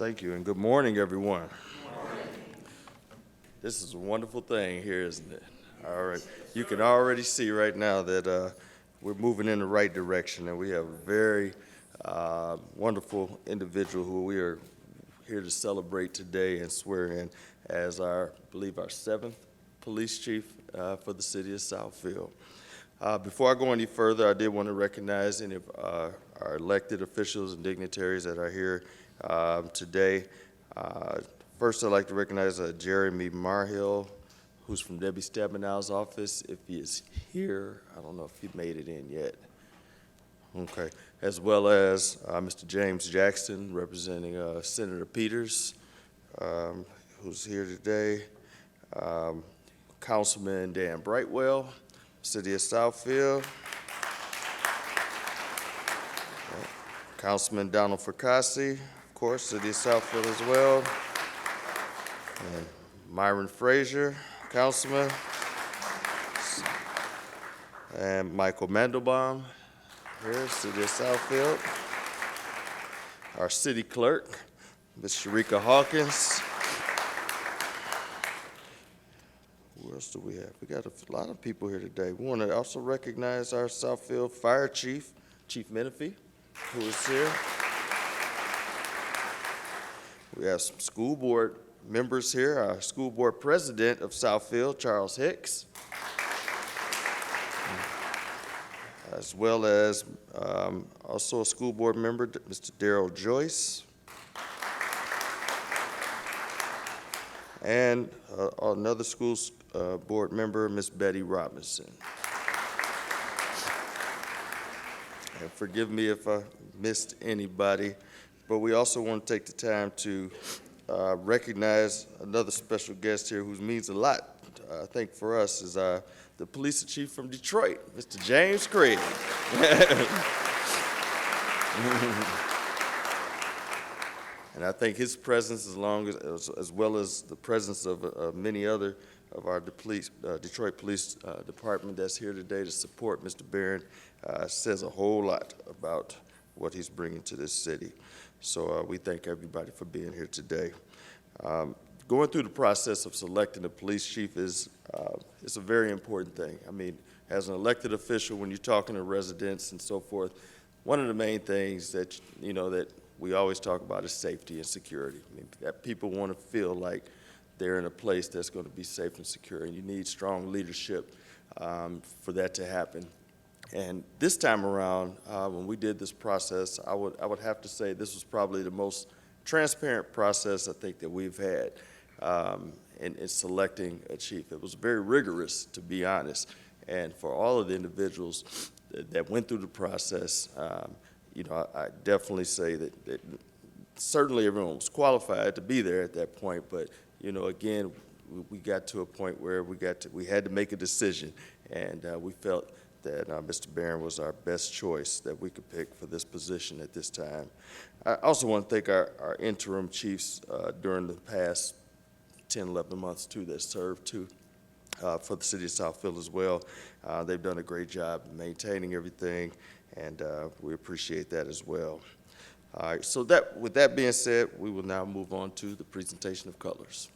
Thank you, and good morning, everyone. This is a wonderful thing here, isn't it? All right. You can already see right now that we're moving in the right direction, and we have a very wonderful individual who we are here to celebrate today and swear in as I believe our 7th police chief for the city of Southfield. Before I go any further, I did want to recognize any of our elected officials and dignitaries that are here today. First, I'd like to recognize Jeremy Marhill, who's from Debbie Stabenow's office. If he is here, I don't know if he made it in yet. Okay. As well as Mr. James Jackson, representing Senator Peters, who's here today. Councilman Dan Brightwell, City of Southfield. Councilman Donald Fracassi, of course, City of Southfield as well. And Myron Frazier, Councilman. And Michael Mandelbaum, here, City of Southfield. Our city clerk, Ms. Sharika Hawkins. Who else do we have? We got a lot of people here today. We want to also recognize our Southfield Fire Chief, Chief Menifee, who is here. We have some school board members here. Our school board president of Southfield, Charles Hicks, as well as also a school board member, Mr. Darrell Joyce, and another school board member, Ms. Betty Robinson. And forgive me if I missed anybody, but we also want to take the time to recognize another special guest here who means a lot, I think, for us, is the police chief from Detroit, Mr. James Craig. And I think his presence, as well as the presence of many other of our Detroit Police Department that's here today to support Mr. Barren, says a whole lot about what he's bringing to this city. So we thank everybody for being here today. Going through the process of selecting a police chief is a very important thing. I mean, as an elected official, when you're talking to residents and so forth, one of the main things that that we always talk about is safety and security. I mean, that people want to feel like they're in a place that's going to be safe and secure, and you need strong leadership for that to happen. And this time around, when we did this process, I would have to say this was probably the most transparent process I think that we've had in selecting a chief. It was very rigorous, to be honest, and for all of the individuals that went through the process, I definitely say that certainly everyone was qualified to be there at that point, but again, we got to a point where we had to make a decision, and we felt that Mr. Barren was our best choice that we could pick for this position at this time. I also want to thank our interim chiefs during the past 10, 11 months too that served too for the city of Southfield as well. They've done a great job maintaining everything, and we appreciate that as well. All right, so with that being said, we will now move on to the presentation of colors.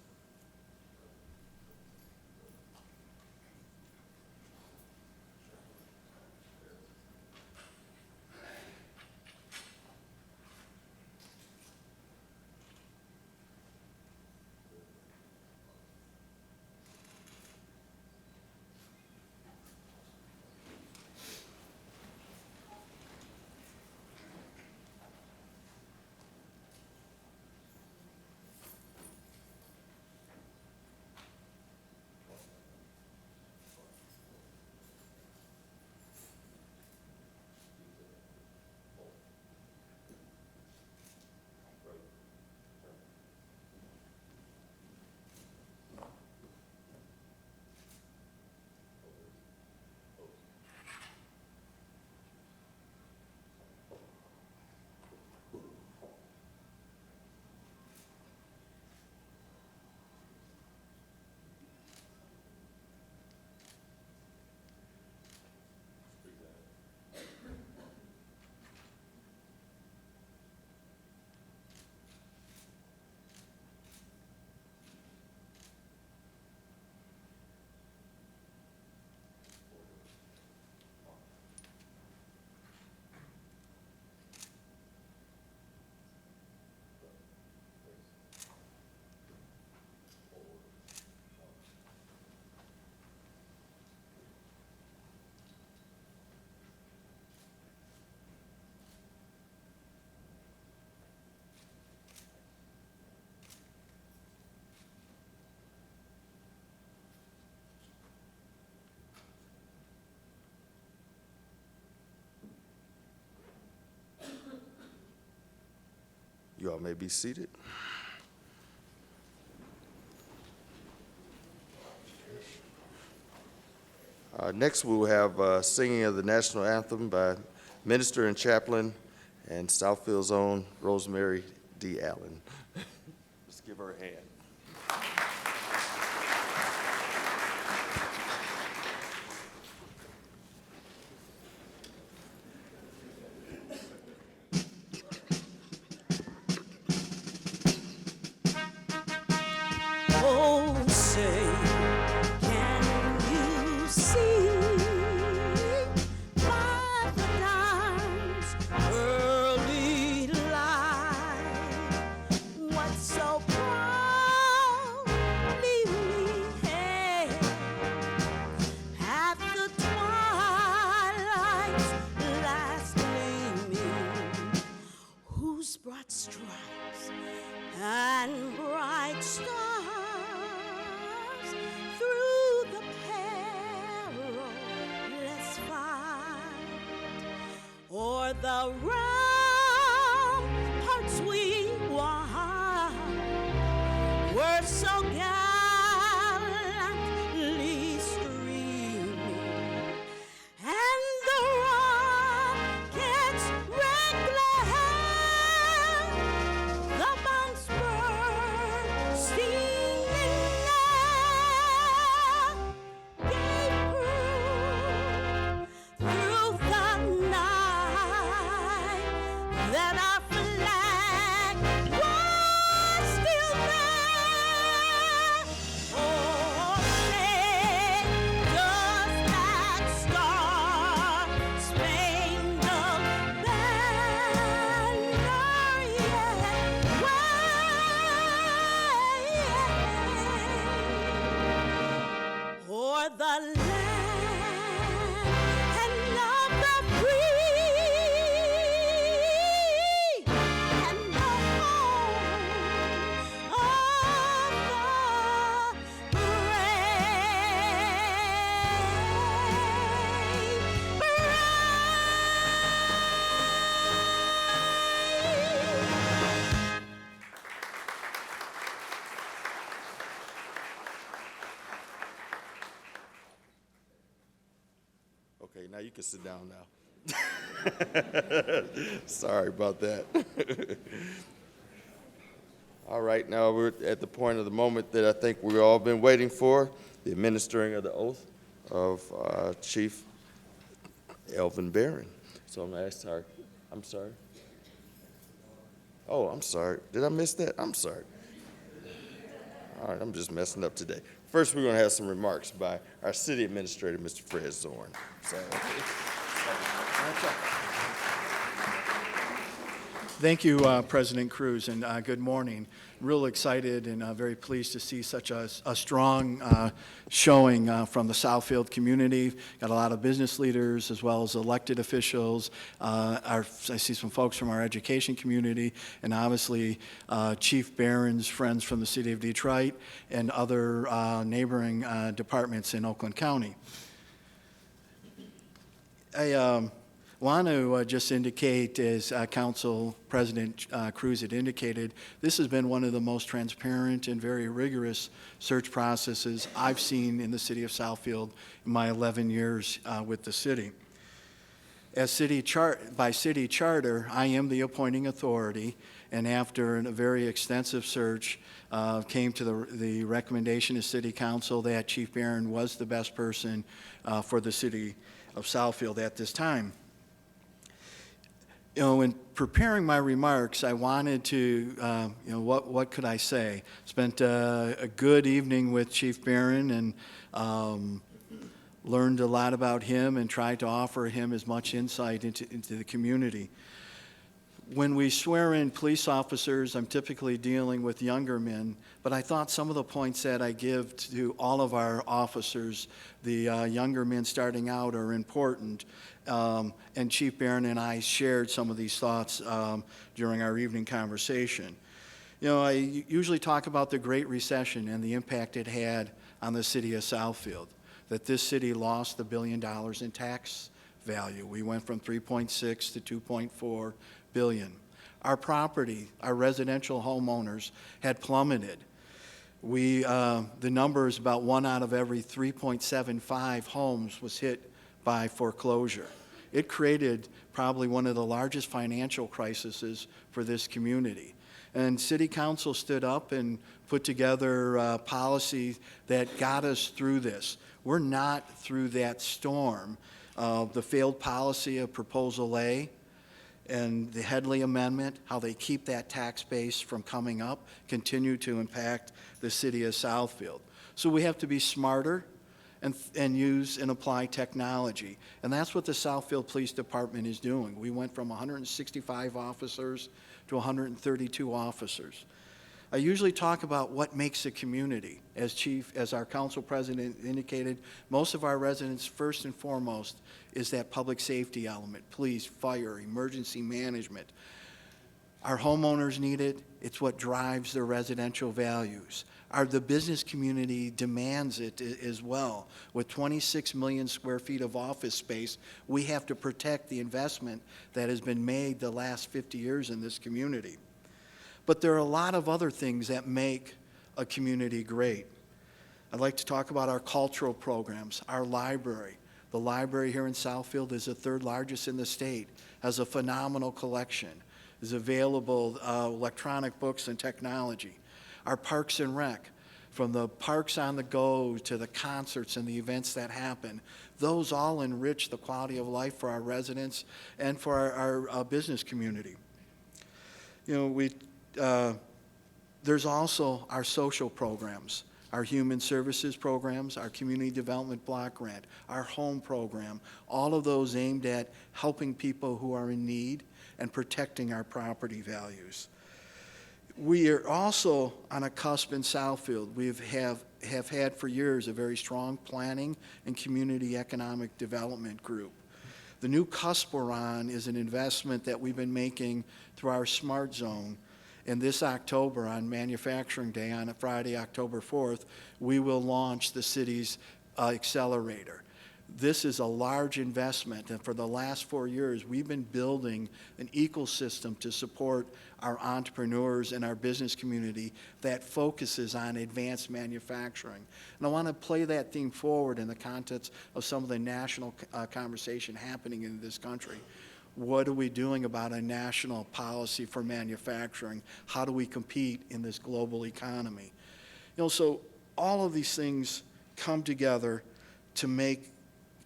You all may be seated. Next, we will have singing of the national anthem by minister and chaplain and Southfield's own Rosemary D. Allen. Let's give her a hand. Oh, say, can you see by the dawn's early light what so proudly we hailed at the twilight's last gleaming, whose broad stripes and bright stars through the perilous fight o'er the ramparts we won were so gallantly streaming, and the rocket's red glare, the bombs bursting in air, gave proof through the night that our flag was still there. Oh, say, does that star-spangled banner yet wave o'er the land of the free and the home of the Okay, now you can sit down now. Sorry about that. All right, now we're at the point of the moment that I think we've all been waiting for, the administering of the oath of Chief ELVIN Barren. So I'm going to ask I'm sorry. Oh, I'm sorry. Did I miss that? I'm sorry. All right, I'm just messing up today. First, we're going to have some remarks by our city administrator, Mr. Fred Zorn. So, Thank you, President Cruz, and good morning. Real excited and very pleased to see such a strong showing from the Southfield community. Got a lot of business leaders as well as elected officials. I see some folks from our education community, and obviously Chief Barron's friends from the city of Detroit and other neighboring departments in Oakland County. I want to just indicate, as Council President Cruz had indicated, this has been one of the most transparent and very rigorous search processes I've seen in the city of Southfield in my 11 years with the city. As by city charter, I am the appointing authority, and after a very extensive search, came to the recommendation of City Council that Chief Barren was the best person for the city of Southfield at this time. You know, in preparing my remarks, I wanted to, what could I say? Spent a good evening with Chief Barren and learned a lot about him and tried to offer him as much insight into the community. When we swear in police officers, I'm typically dealing with younger men, but I thought some of the points that I give to all of our officers, the younger men starting out, are important. And Chief Barren and I shared some of these thoughts during our evening conversation. You know, I usually talk about the Great Recession and the impact it had on the city of Southfield, that this city lost $1 billion in tax value. We went from 3.6 to 2.4 billion. our property, our residential homeowners had plummeted. The number is about 1 out of every 3.75 homes was hit by foreclosure. It created probably one of the largest financial crises for this community. And City Council stood up and put together policy that got us through this. We're not through that storm. The failed policy of Proposal A and the Headley Amendment, how they keep that tax base from coming up, continue to impact the city of Southfield. So we have to be smarter and use and apply technology. And that's what the Southfield Police Department is doing. We went from 165 officers to 132 officers. I usually talk about what makes a community. As our council president indicated, most of our residents, first and foremost, is that public safety element, police, fire, emergency management. Our homeowners need it. It's what drives their residential values. The business community demands it as well. With 26 million square feet of office space, we have to protect the investment that has been made the last 50 years in this community. But there are a lot of other things that make a community great. I'd like to talk about our cultural programs, our library. The library here in Southfield is the third largest in the state, has a phenomenal collection, is available electronic books and technology. Our Parks and Rec, from the Parks on the Go to the concerts and the events that happen, those all enrich the quality of life for our residents and for our business community. You know, there's also our social programs, our human services programs, our community development block grant, our home program, all of those aimed at helping people who are in need and protecting our property values. We are also on a cusp in Southfield. We have had for years a very strong planning and community economic development group. The new cusp we're on is an investment that we've been making through our Smart Zone. And this October, on Manufacturing Day, on a Friday, October 4th, we will launch the city's accelerator. This is a large investment, and for the last 4 years, we've been building an ecosystem to support our entrepreneurs and our business community that focuses on advanced manufacturing. And I want to play that theme forward in the context of some of the national conversation happening in this country. What are we doing about a national policy for manufacturing? How do we compete in this global economy? You know, so all of these things come together to make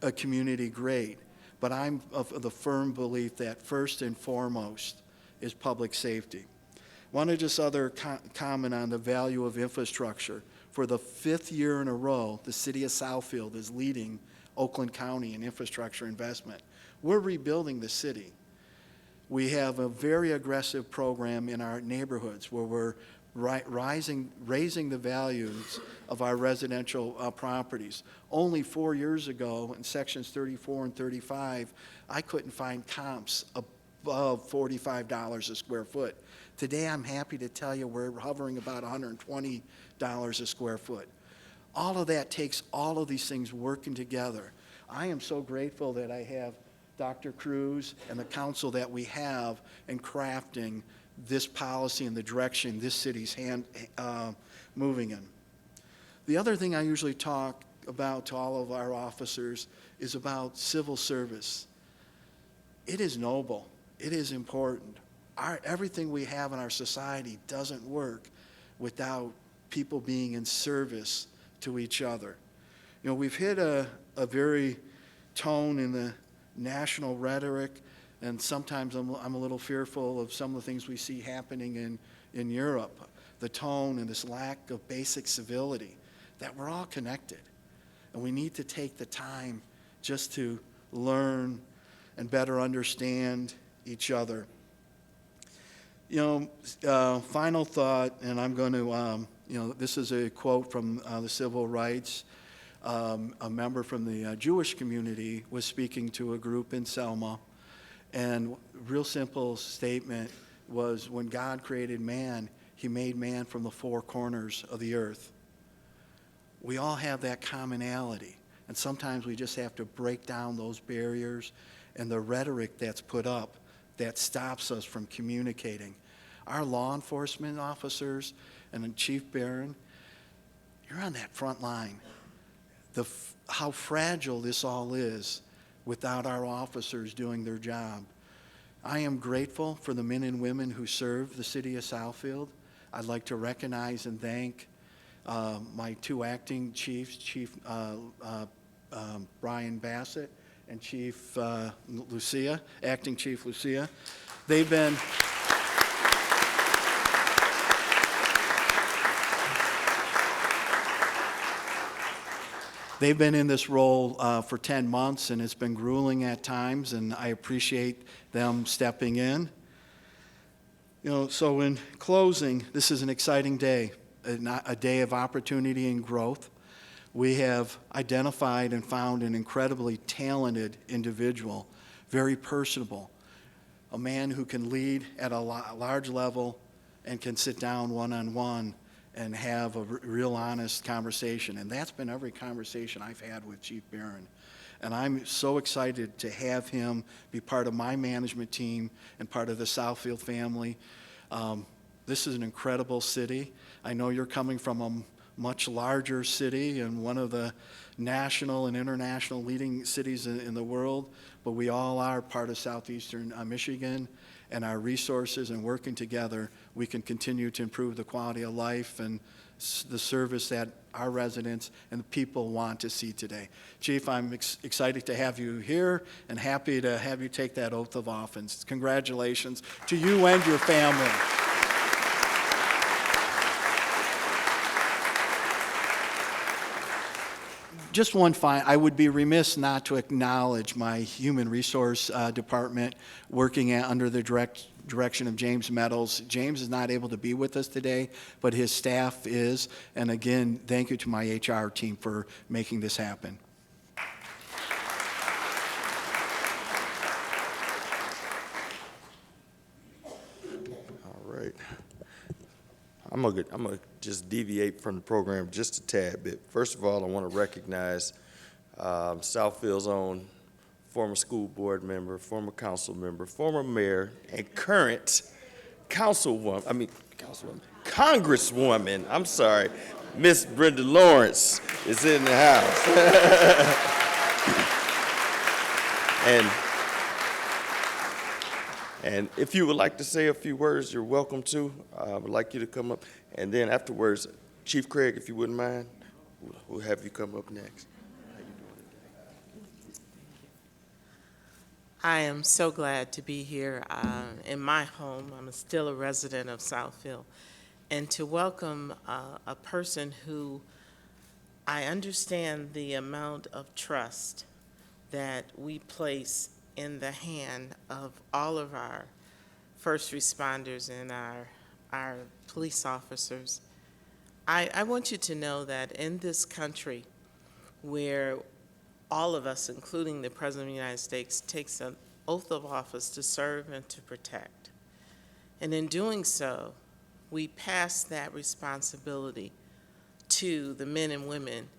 a community great, but I'm of the firm belief that first and foremost is public safety. I want to just comment on the value of infrastructure. For the 5th year in a row, the city of Southfield is leading Oakland County in infrastructure investment. We're rebuilding the city. We have a very aggressive program in our neighborhoods where we're raising the values of our residential properties. Only 4 years ago, in sections 34 and 35, I couldn't find comps above $45 a square foot. Today, I'm happy to tell you we're hovering about $120 a square foot. All of that takes all of these things working together. I am so grateful that I have Dr. Cruz and the council that we have in crafting this policy and the direction this city's moving in. The other thing I usually talk about to all of our officers is about civil service. It is noble. It is important. Everything we have in our society doesn't work without people being in service to each other. You know, we've hit a very tone in the national rhetoric, and sometimes I'm a little fearful of some of the things we see happening in Europe, the tone and this lack of basic civility, that we're all connected. And we need to take the time just to learn and better understand each other. You know, final thought, and I'm going to, this is a quote from the civil rights. A member from the Jewish community was speaking to a group in Selma, and real simple statement was, when God created man, he made man from the 4 corners of the earth. We all have that commonality, and sometimes we just have to break down those barriers and the rhetoric that's put up that stops us from communicating. Our law enforcement officers and then Chief Barren, you're on that front line. How fragile this all is without our officers doing their job. I am grateful for the men and women who serve the city of Southfield. I'd like to recognize and thank my two acting chiefs, Chief Brian Bassett and Chief Lucia, Acting Chief Lucia. They've been in this role for 10 months, and it's been grueling at times, and I appreciate them stepping in. So in closing, this is an exciting day, a day of opportunity and growth. We have identified and found an incredibly talented individual, very personable, a man who can lead at a large level and can sit down one-on-one and have a real honest conversation. And that's been every conversation I've had with Chief Barren. And I'm so excited to have him be part of my management team and part of the Southfield family. This is an incredible city. I know you're coming from a much larger city and one of the national and international leading cities in the world, but we all are part of southeastern Michigan, and our resources and working together, we can continue to improve the quality of life and the service that our residents and the people want to see today. Chief, I'm excited to have you here and happy to have you take that oath of office. Congratulations to you and your family. Just one I would be remiss not to acknowledge my human resource department working under the direction of James Meadows. James is not able to be with us today, but his staff is. And again, thank you to my HR team for making this happen. All right. I'm gonna just deviate from the program just a tad bit. First of all, I want to recognize Southfield's own former school board member, former council member, former mayor, and current Congresswoman, I'm sorry, Miss Brenda Lawrence is in the house. And if you would like to say a few words, you're welcome to. I would like you to come up. And then afterwards, Chief Craig, if you wouldn't mind, we'll have you come up next. How you doing today? I am so glad to be here in my home. I'm still a resident of Southfield. And to welcome a person who I understand the amount of trust that we place in the hand of all of our first responders and our police officers. I want you to know that in this country where all of us, including the President of the United States, takes an oath of office to serve and to protect. And in doing so, we pass that responsibility to the men and women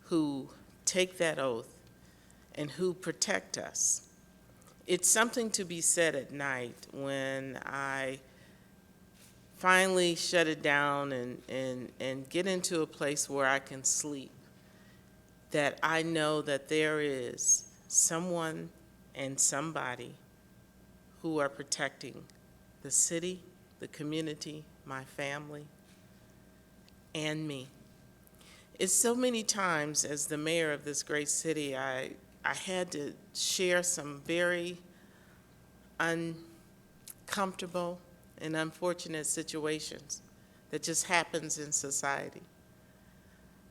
who take that oath and who protect us. It's something to be said at night when I finally shut it down and get into a place where I can sleep, that I know that there is someone and somebody who are protecting the city, the community, my family, and me. It's so many times as the mayor of this great city, I had to share some very uncomfortable and unfortunate situations that just happens in society.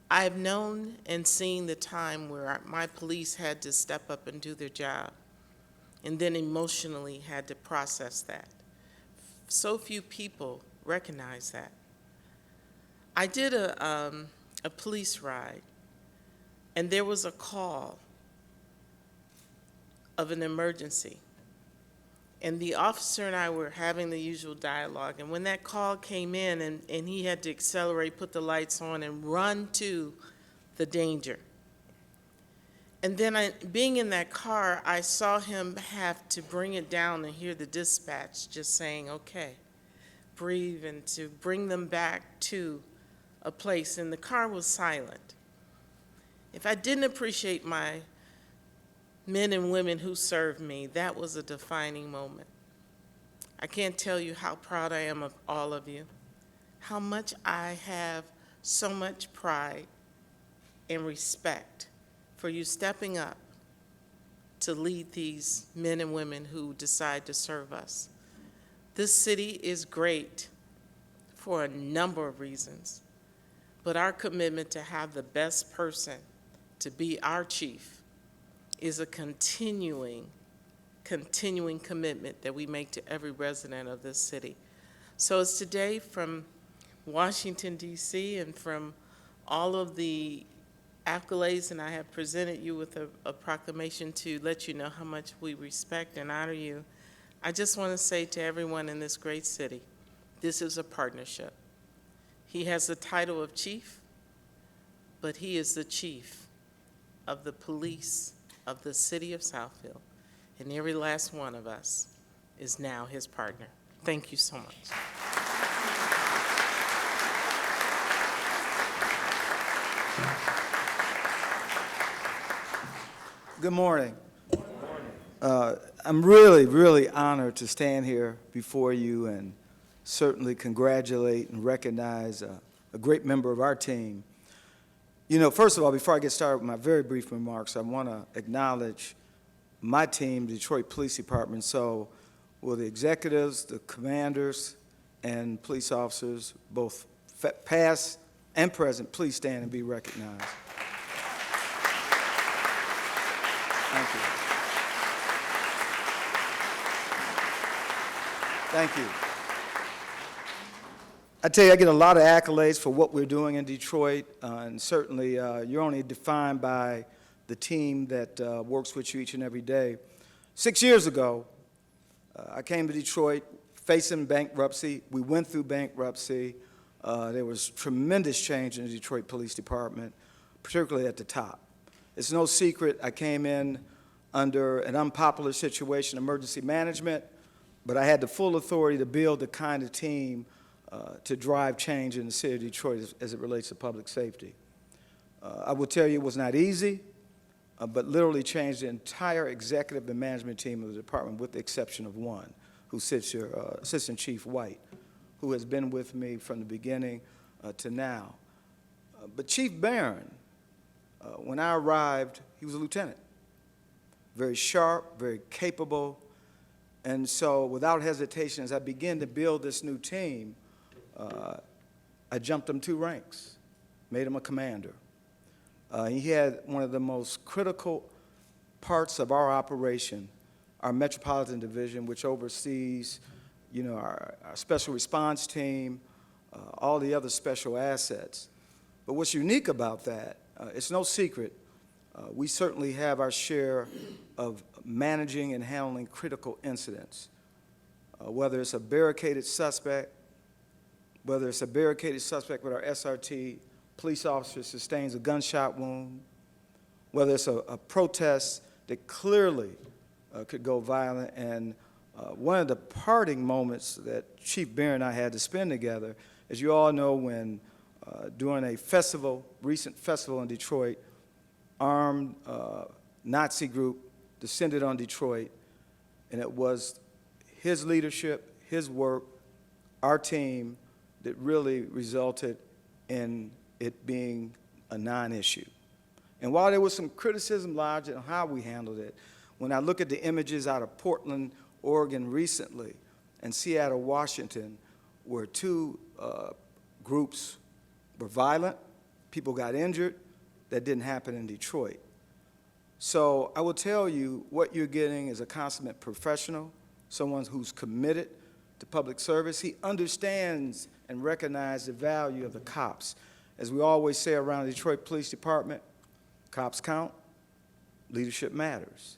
I've known and seen the time where my police had to step up and do their job and then emotionally had to process that. So few people recognize that. I did a police ride, and there was a call of an emergency. And the officer and I were having the usual dialogue, and when that call came in and he had to accelerate, put the lights on, and run to the danger. And then being in that car, I saw him have to bring it down and hear the dispatch just saying, okay, breathe, and to bring them back to a place, and the car was silent. If I didn't appreciate my men and women who served me, that was a defining moment. I can't tell you how proud I am of all of you, how much I have so much pride and respect for you stepping up to lead these men and women who decide to serve us. This city is great for a number of reasons, but our commitment to have the best person to be our chief is a continuing commitment that we make to every resident of this city. So it's today from Washington, D.C., and from all of the accolades, and I have presented you with a proclamation to let you know how much we respect and honor you. I just want to say to everyone in this great city, this is a partnership. He has the title of chief, but he is the chief of the police of the city of Southfield, and every last one of us is now his partner. Thank you so much. Good morning. I'm really, really honored to stand here before you and certainly congratulate and recognize a great member of our team. You know, first of all, before I get started with my very brief remarks, I want to acknowledge my team, the Detroit Police Department. So will the executives, the commanders, and police officers, both past and present, please stand and be recognized. Thank you. Thank you. I tell you, I get a lot of accolades for what we're doing in Detroit, and certainly you're only defined by the team that works with you each and every day. 6 years ago, I came to Detroit facing bankruptcy. We went through bankruptcy. There was tremendous change in the Detroit Police Department, particularly at the top. It's no secret I came in under an unpopular situation, emergency management, but I had the full authority to build the kind of team to drive change in the city of Detroit as it relates to public safety. I will tell you it was not easy, but literally changed the entire executive and management team of the department with the exception of one, who sits here, Assistant Chief White, who has been with me from the beginning to now. But Chief Barren, when I arrived, he was a lieutenant. Very sharp, very capable, and so without hesitation, as I began to build this new team, I jumped him 2 ranks, made him a commander. He had one of the most critical parts of our operation, our Metropolitan Division, which oversees, you know, our special response team, all the other special assets. But what's unique about that, it's no secret, we certainly have our share of managing and handling critical incidents, whether it's a barricaded suspect, with our SRT police officer sustains a gunshot wound, whether it's a protest that clearly could go violent. And one of the parting moments that Chief Barren and I had to spend together, as you all know, when during a festival, recent festival in Detroit, armed Nazi group descended on Detroit, and it was his leadership, his work, our team, that really resulted in it being a non-issue. And while there was some criticism lodged on how we handled it, when I look at the images out of Portland, Oregon recently, and Seattle, Washington, where 2 groups were violent, people got injured, that didn't happen in Detroit. So I will tell you, what you're getting is a consummate professional, someone who's committed to public service. He understands and recognizes the value of the cops. As we always say around the Detroit Police Department, cops count, leadership matters.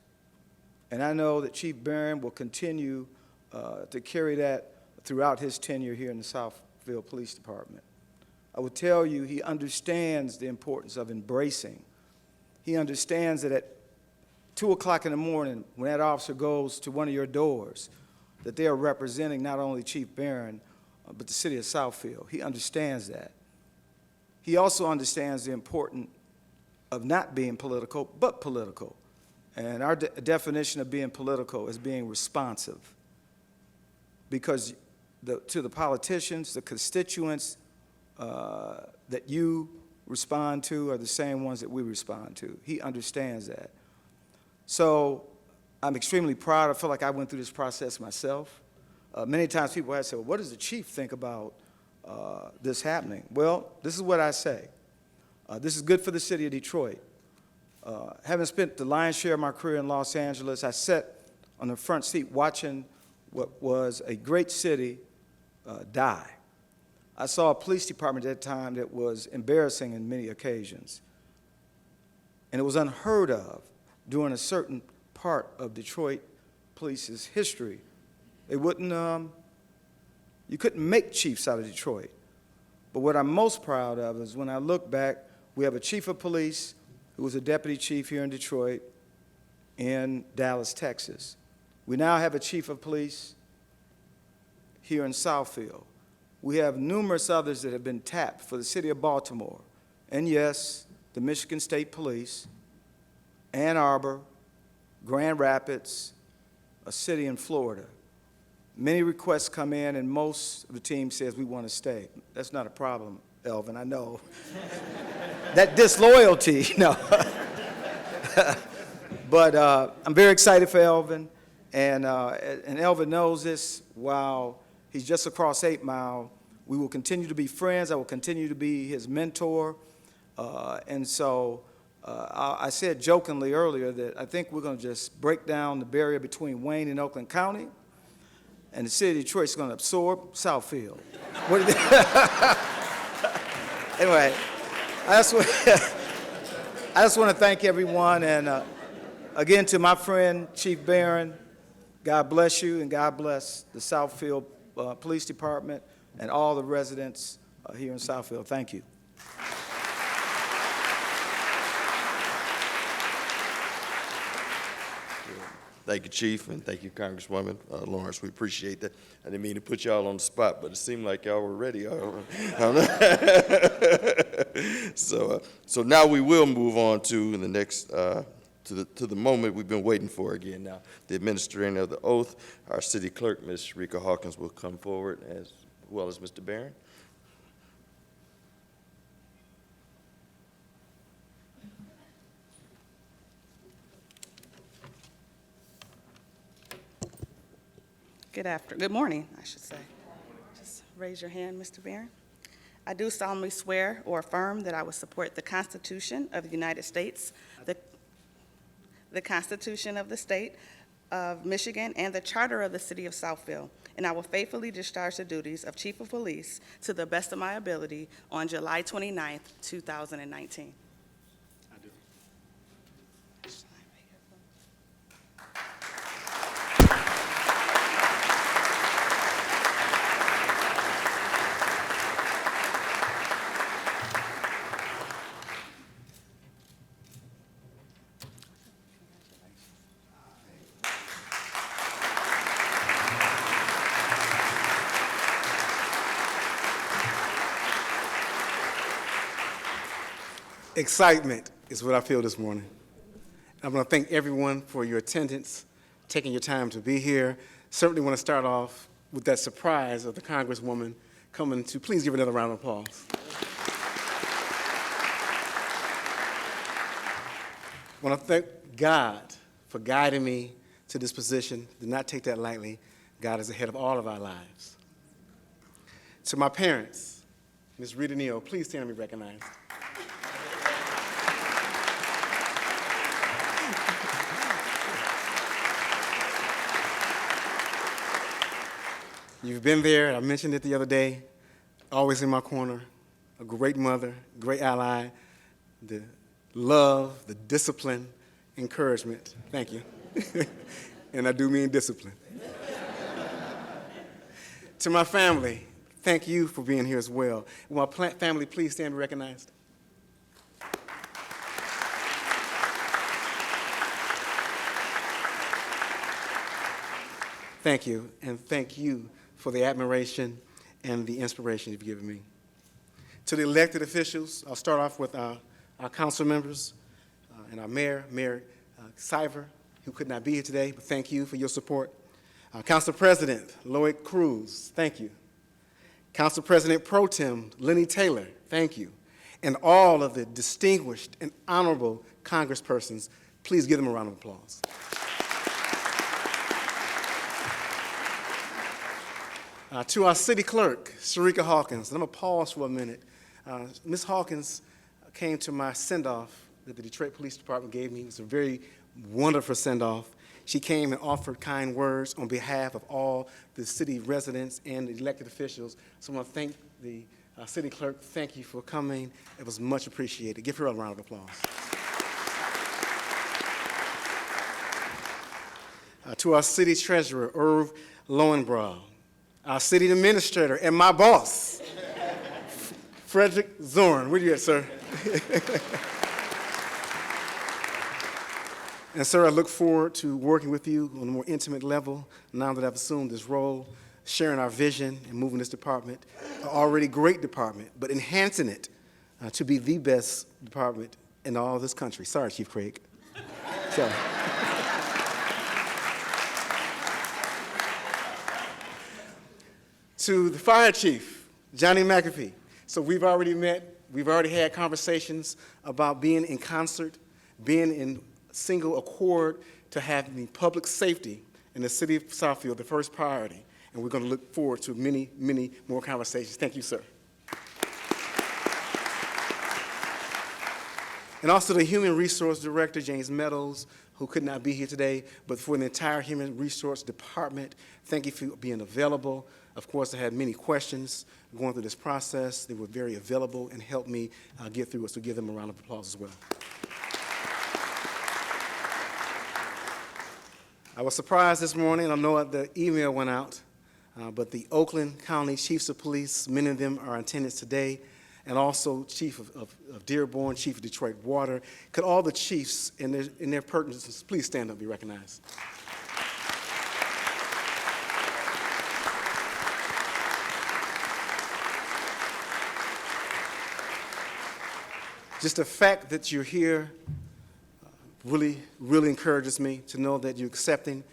And I know that Chief Barren will continue to carry that throughout his tenure here in the Southfield Police Department. I will tell you, he understands the importance of embracing. He understands that at 2 o'clock in the morning, when that officer goes to one of your doors, that they are representing not only Chief Barren, but the city of Southfield. He understands that. He also understands the importance of not being political, but political. And our definition of being political is being responsive. Because to the politicians, the constituents that you respond to are the same ones that we respond to. He understands that. So I'm extremely proud. I feel like I went through this process myself. Many times people have said, well, what does the chief think about this happening? Well, this is what I say. This is good for the city of Detroit. Having spent the lion's share of my career in Los Angeles, I sat on the front seat watching what was a great city die. I saw a police department at that time that was embarrassing in many occasions. And it was unheard of during a certain part of Detroit police's history. They wouldn't, you couldn't make chiefs out of Detroit. But what I'm most proud of is when I look back, we have a chief of police who was a deputy chief here in Detroit in Dallas, Texas. We now have a chief of police here in Southfield. We have numerous others that have been tapped for the city of Baltimore. And yes, the Michigan State Police, Ann Arbor, Grand Rapids, a city in Florida. Many requests come in, and most of the team says we want to stay. That's not a problem, Elvin, I know. That disloyalty, no. But I'm very excited for Elvin, and Elvin knows this. While he's just across 8 Mile, we will continue to be friends. I will continue to be his mentor. And so I said jokingly earlier that I think we're going to just break down the barrier between Wayne and Oakland County, and the city of Detroit's going to absorb Southfield. Anyway, I just want to thank everyone, and again, to my friend Chief Barren, God bless you, and God bless the Southfield Police Department and all the residents here in Southfield. Thank you. Thank you, Chief, and thank you, Congresswoman Lawrence. We appreciate that. I didn't mean to put y'all on the spot, but it seemed like y'all were ready. So now we will move on to the next, to the moment we've been waiting for again now. The administering of the oath. Our city clerk, Ms. Sharika Hawkins, will come forward, as well as Mr. Barren. Good morning, I should say. Just raise your hand, Mr. Barren. I do solemnly swear or affirm that I will support the Constitution of the United States, the Constitution of the State of Michigan, and the Charter of the City of Southfield, and I will faithfully discharge the duties of Chief of Police to the best of my ability on July 29th, 2019. I do. Excitement is what I feel this morning. I want to thank everyone for your attendance, taking your time to be here. Certainly want to start off with that surprise of the Congresswoman coming to, please give her another round of applause. I want to thank God for guiding me to this position. Did not take that lightly. God is ahead of all of our lives. To my parents, Ms. Rita Neal, please stand and be recognized. You've been there, I mentioned it the other day, always in my corner, a great mother, great ally, the love, the discipline, encouragement. Thank you. And I do mean discipline. To my family, thank you for being here as well. Will my family please stand and be recognized? Thank you, and thank you for the admiration and the inspiration you've given me. To the elected officials, I'll start off with our council members and our mayor, Mayor Siver, who could not be here today, but thank you for your support. Council President Lloyd Cruz, thank you. Council President Pro Tem Lenny Taylor, thank you. And all of the distinguished and honorable congresspersons, please give them a round of applause. To our city clerk, Sharika Hawkins, and I'm going to pause for a minute. Ms. Hawkins came to my send-off that the Detroit Police Department gave me. It was a very wonderful send-off. She came and offered kind words on behalf of all the city residents and the elected officials. So I want to thank the city clerk. Thank you for coming. It was much appreciated. Give her a round of applause. To our city treasurer, Irv Lowenbrow, our city administrator, and my boss, Frederick Zorn. Where you at, sir? And sir, I look forward to working with you on a more intimate level now that I've assumed this role, sharing our vision and moving this department, an already great department, but enhancing it to be the best department in all of this country. Sorry, Chief Craig. Sorry. To the fire chief, Johnny McAfee. So we've already met, we've already had conversations about being in concert, being in single accord to having public safety in the city of Southfield the first priority. And we're going to look forward to many, many more conversations. Thank you, sir. And also the Human Resource Director, James Meadows, who could not be here today, but for the entire Human Resource Department, thank you for being available. Of course, I had many questions going through this process. They were very available and helped me get through it, so give them a round of applause as well. I was surprised this morning. I know the email went out, but the Oakland County Chiefs of Police, many of them are in attendance today, and also Chief of Dearborn, Chief of Detroit Water. Could all the chiefs in their pertinences please stand up and be recognized? Just the fact that you're here really, really encourages me to know that you're accepting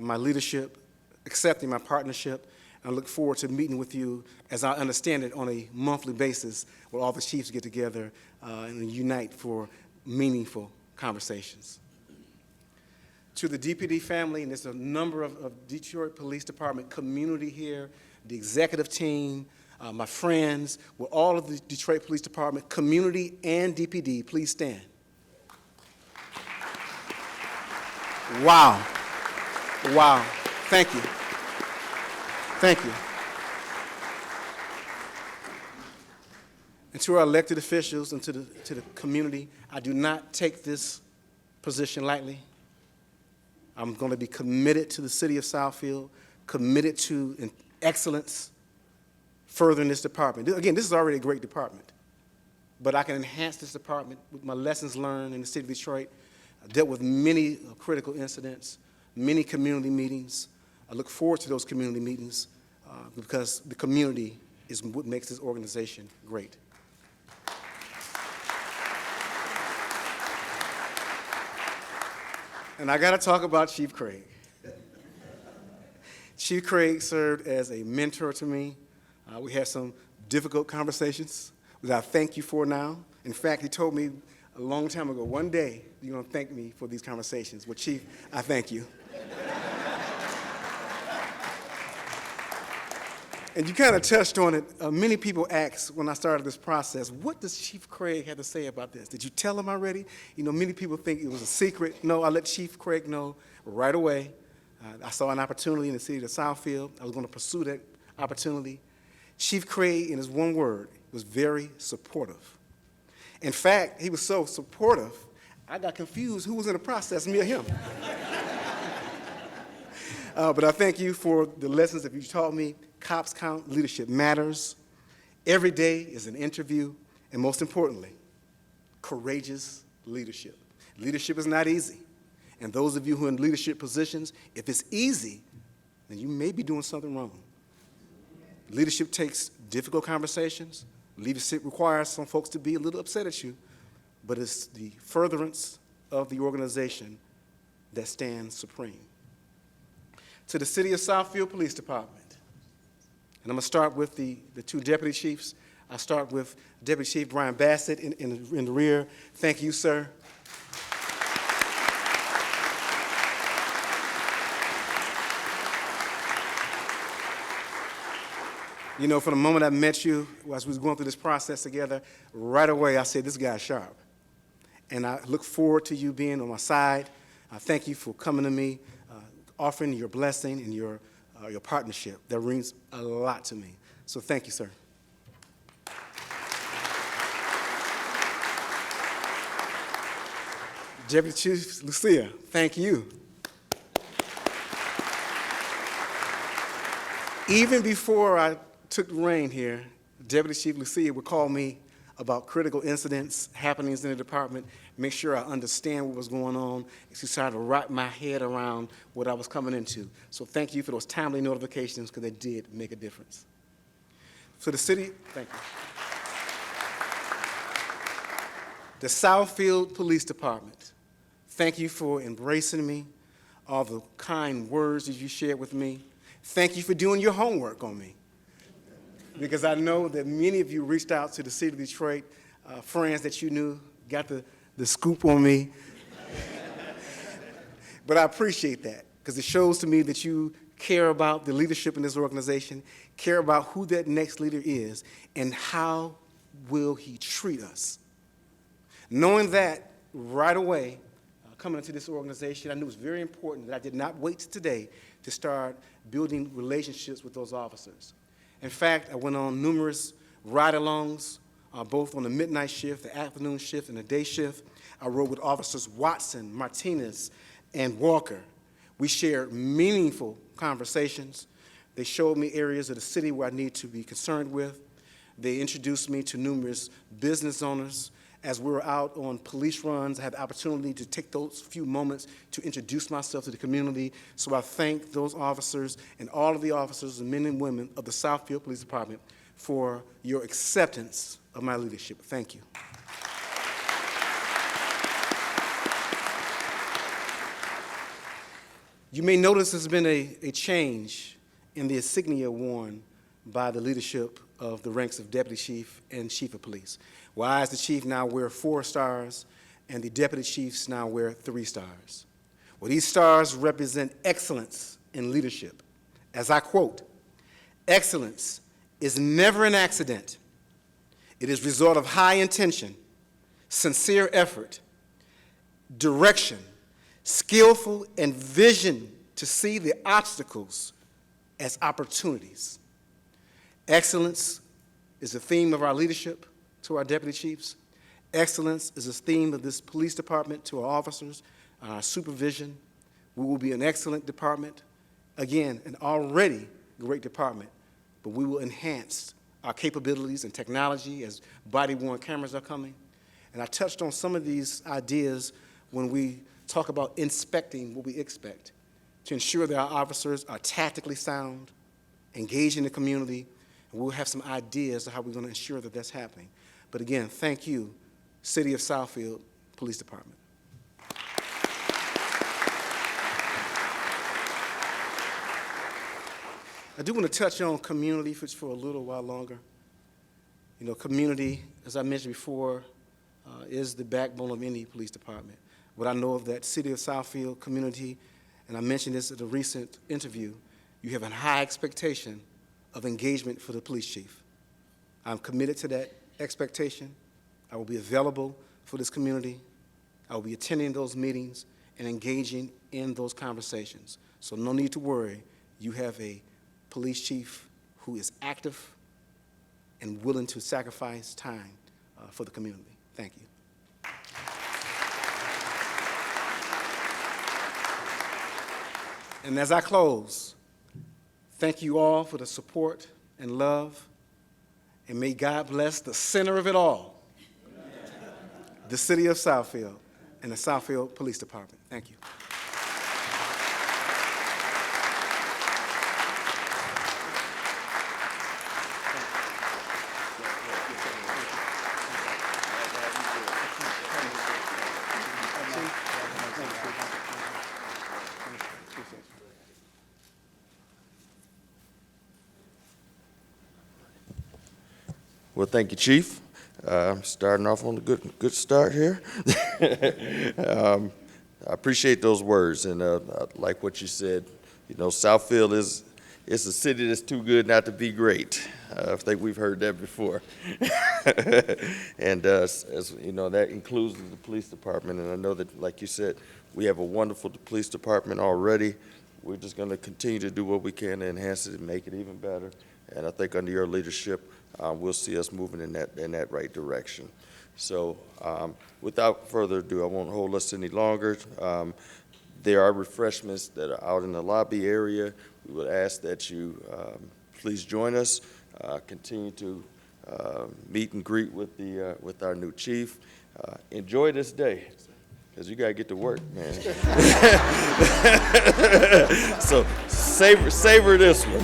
my leadership, accepting my partnership, and I look forward to meeting with you, as I understand it, on a monthly basis where all the chiefs get together and unite for meaningful conversations. To the DPD family, and there's a number of Detroit Police Department community here, the executive team, my friends, with all of the Detroit Police Department community and DPD, please stand. Wow. Wow. Thank you. Thank you. And to our elected officials and to the community, I do not take this position lightly. I'm going to be committed to the city of Southfield, committed to excellence, furthering this department. Again, this is already a great department, but I can enhance this department with my lessons learned in the city of Detroit. I dealt with many critical incidents, many community meetings. I look forward to those community meetings because the community is what makes this organization great. And I got to talk about Chief Craig. Chief Craig served as a mentor to me. We had some difficult conversations that I thank you for now. In fact, he told me a long time ago, one day you're going to thank me for these conversations. Well, Chief, I thank you. And you kind of touched on it. Many people asked when I started this process, what does Chief Craig have to say about this? Did you tell him already? You know, many people think it was a secret. No, I let Chief Craig know right away. I saw an opportunity in the city of Southfield. I was going to pursue that opportunity. Chief Craig, in his one word, was very supportive. In fact, he was so supportive, I got confused who was in the process, me or him. But I thank you for the lessons that you taught me. Cops count, leadership matters. Every day is an interview, and most importantly, courageous leadership. Leadership is not easy. And those of you who are in leadership positions, if it's easy, then you may be doing something wrong. Leadership takes difficult conversations. Leadership requires some folks to be a little upset at you, but it's the furtherance of the organization that stands supreme. To the City of Southfield Police Department, and I'm going to start with the two deputy chiefs. I'll start with Deputy Chief Brian Bassett in the rear. Thank you, sir. You know, from the moment I met you, as we was going through this process together, right away I said, this guy's sharp. And I look forward to you being on my side. Thank you for coming to me, offering your blessing and your partnership. That means a lot to me. So thank you, sir. Deputy Chief Lucia, thank you. Even before I took the reign here, Deputy Chief Lucia would call me about critical incidents, happenings in the department, make sure I understand what was going on, to try to wrap my head around what I was coming into. So thank you for those timely notifications, because they did make a difference. For the city, thank you. The Southfield Police Department, thank you for embracing me, all the kind words that you shared with me. Thank you for doing your homework on me, because I know that many of you reached out to the city of Detroit, friends that you knew, got the scoop on me. But I appreciate that, because it shows to me that you care about the leadership in this organization, care about who that next leader is, and how will he treat us. Knowing that right away, coming into this organization, I knew it was very important that I did not wait till today to start building relationships with those officers. In fact, I went on numerous ride-alongs, both on the midnight shift, the afternoon shift, and the day shift. I rode with officers Watson, Martinez, and Walker. We shared meaningful conversations. They showed me areas of the city where I need to be concerned with. They introduced me to numerous business owners. As we were out on police runs, I had the opportunity to take those few moments to introduce myself to the community. So I thank those officers and all of the officers and men and women of the Southfield Police Department for your acceptance of my leadership. Thank you. You may notice there's been a change in the insignia worn by the leadership of the ranks of Deputy Chief and Chief of Police. Well, I, as the Chief, now wear 4 stars, and the Deputy Chiefs now wear 3 stars. Well, these stars represent excellence in leadership. As I quote, "Excellence is never an accident. It is a result of high intention, sincere effort, direction, skillful and vision to see the obstacles as opportunities." Excellence is the theme of our leadership to our deputy chiefs. Excellence is the theme of this police department to our officers, our supervision. We will be an excellent department. Again, an already great department, but we will enhance our capabilities and technology as body-worn cameras are coming. And I touched on some of these ideas when we talk about inspecting what we expect, to ensure that our officers are tactically sound, engaged in the community, and we'll have some ideas of how we're going to ensure that that's happening. But again, thank you, City of Southfield Police Department. I do want to touch on community for a little while longer. You know, community, as I mentioned before, is the backbone of any police department. What I know of that City of Southfield community, and I mentioned this at a recent interview, you have a high expectation of engagement for the police chief. I'm committed to that expectation. I will be available for this community. I will be attending those meetings and engaging in those conversations. So no need to worry. You have a police chief who is active and willing to sacrifice time for the community. Thank you. And as I close, thank you all for the support and love, and may God bless the center of it all, the City of Southfield and the Southfield Police Department. Thank you. Well, thank you, Chief. Starting off on a good start here. I appreciate those words, and like what you said, you know, Southfield it's a city that's too good not to be great. I think we've heard that before. And as you know, that includes the police department, and I know that, like you said, we have a wonderful police department already. We're just going to continue to do what we can to enhance it and make it even better. And I think under your leadership, we'll see us moving in that right direction. So without further ado, I won't hold us any longer. There are refreshments that are out in the lobby area. We would ask that you please join us, continue to meet and greet with our new chief. Enjoy this day, because you got to get to work, man. So savor this one.